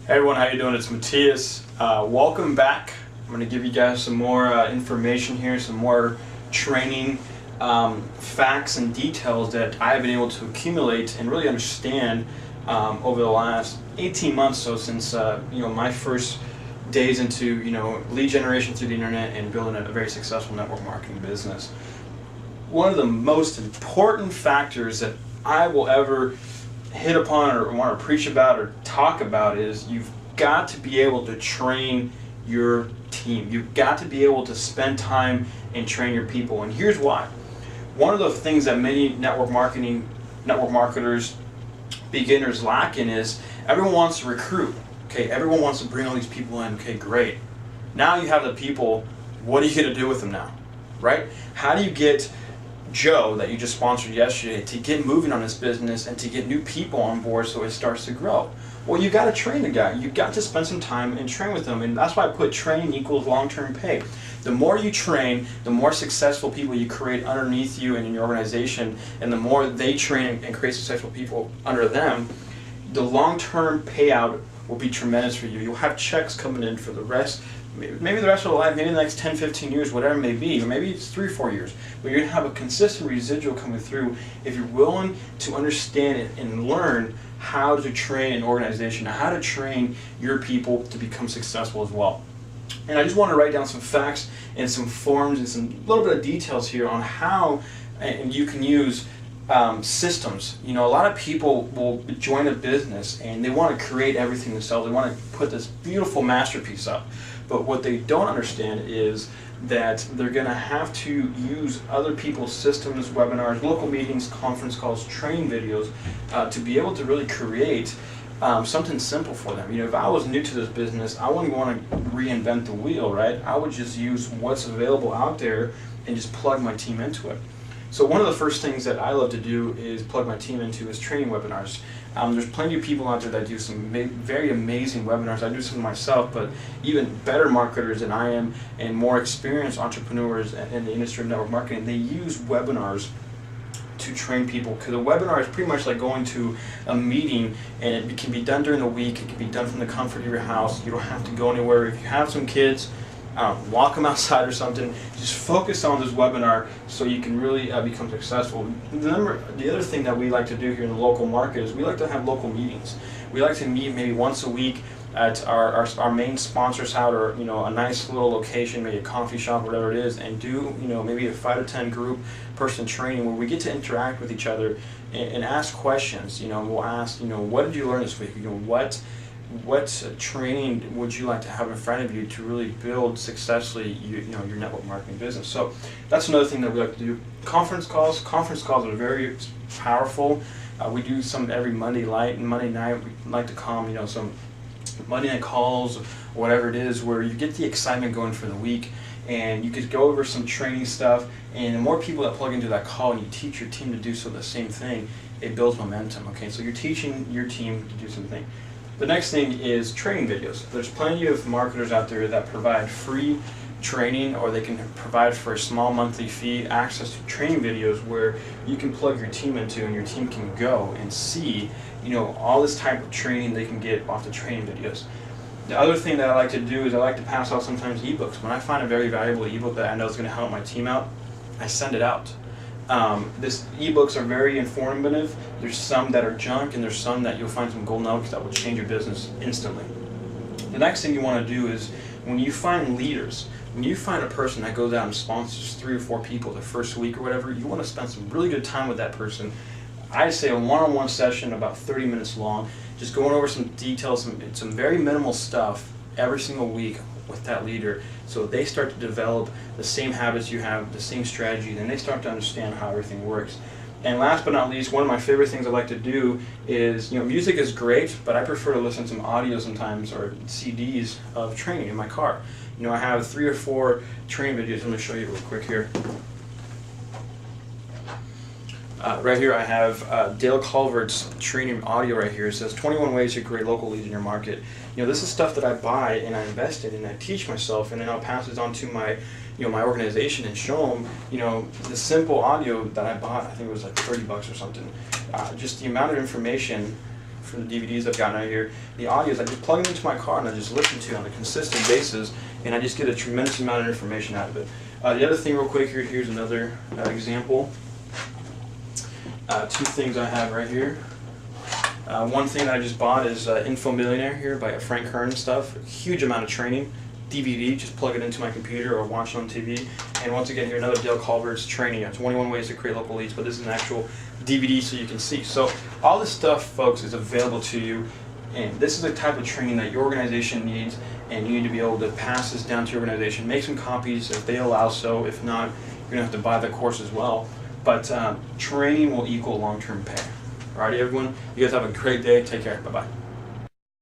Hey everyone, how you doing? It's Matias. Welcome back. I'm going to give you guys some more information here, some more training facts and details that I've been able to accumulate and really understand over the last 18 months or so, since my first days into lead generation through the internet and building a very successful network marketing business. One of the most important factors that I will ever hit upon or want to preach about or talk about is you've got to be able to train your team. You've got to be able to spend time and train your people. And here's why. One of the things that many network marketers, beginners lack in is everyone wants to recruit. Okay, everyone wants to bring all these people in. Okay, great. Now you have the people. What are you going to do with them now? Right? How do you get Joe, that you just sponsored yesterday, to get moving on this business and to get new people on board so it starts to grow? Well, you got to train the guy. You got to spend some time and train with them, and that's why I put training equals long-term pay. The more you train, the more successful people you create underneath you and in your organization, and the more they train and create successful people under them, the long-term payout will be tremendous for you. You'll have checks coming in for the rest, maybe the rest of the life, maybe the next 10, 15 years, whatever it may be, or maybe it's 3 or 4 years. But you're going to have a consistent residual coming through if you're willing to understand it and learn how to train an organization, how to train your people to become successful as well. And I just want to write down some facts and some forms and some little bit of details here on how you can use systems. A lot of people will join a business and they want to create everything themselves. They want to put this beautiful masterpiece up. But what they don't understand is that they're going to have to use other people's systems, webinars, local meetings, conference calls, training videos to be able to really create something simple for them. If I was new to this business, I wouldn't want to reinvent the wheel, right? I would just use what's available out there and just plug my team into it. So one of the first things that I love to do is plug my team into is training webinars. There's plenty of people out there that do some very amazing webinars. I do some myself, but even better marketers than I am and more experienced entrepreneurs in the industry of network marketing, they use webinars to train people, because a webinar is pretty much like going to a meeting, and it can be done during the week. It can be done from the comfort of your house. You don't have to go anywhere. If you have some kids, walk them outside or something. Just focus on this webinar so you can really become successful. The other thing that we like to do here in the local market is we like to have local meetings. We like to meet maybe once a week at our main sponsor's house, or a nice little location, maybe a coffee shop, whatever it is, and do maybe a 5 to 10 group person training where we get to interact with each other and ask questions. We'll ask, what did you learn this week? What training would you like to have in front of you to really build successfully your network marketing business? So that's another thing that we like to do. Conference calls. Conference calls are very powerful. We do some every Monday night, and Monday night we like to call them, some Monday night calls, or whatever it is, where you get the excitement going for the week, and you could go over some training stuff, and the more people that plug into that call and you teach your team to do the same thing, it builds momentum. Okay, so you're teaching your team to do something. The next thing is training videos. There's plenty of marketers out there that provide free training, or they can provide for a small monthly fee access to training videos where you can plug your team into, and your team can go and see all this type of training they can get off the training videos. The other thing that I like to do is I like to pass out sometimes ebooks. When I find a very valuable ebook that I know is going to help my team out, I send it out. These ebooks are very informative. There's some that are junk, and there's some that you'll find some gold nuggets that will change your business instantly. The next thing you want to do is when you find leaders, when you find a person that goes out and sponsors 3 or 4 people the first week or whatever, you want to spend some really good time with that person. I'd say a one-on-one session about 30 minutes long, just going over some details, some very minimal stuff every single week with that leader, so they start to develop the same habits you have, the same strategy, and they start to understand how everything works. And last but not least, one of my favorite things I like to do is, music is great, but I prefer to listen to some audio sometimes, or CDs of training in my car. I have 3 or 4 training videos. I'm going to show you real quick here. Right here I have Dale Culvert's training audio right here. It says 21 ways to create local leads in your market. This is stuff that I buy and I invest in and I teach myself, and then I'll pass it on to my my organization and show them the simple audio that I bought. I think it was like $30 or something. Just the amount of information from the DVDs I've gotten out here. The audios, I just plug them into my car and I just listen to on a consistent basis, and I just get a tremendous amount of information out of it. The other thing real quick here, here's another example. Two things I have right here. One thing that I just bought is Info Millionaire here by Frank Kern stuff. Huge amount of training. DVD, just plug it into my computer or watch it on TV. And once again here, another Dale Culver's training. 21 ways to create local leads, but this is an actual DVD so you can see. So all this stuff, folks, is available to you. And this is the type of training that your organization needs, and you need to be able to pass this down to your organization. Make some copies if they allow so. If not, you're going to have to buy the course as well. But training will equal long-term pay. Alrighty, everyone. You guys have a great day. Take care. Bye-bye.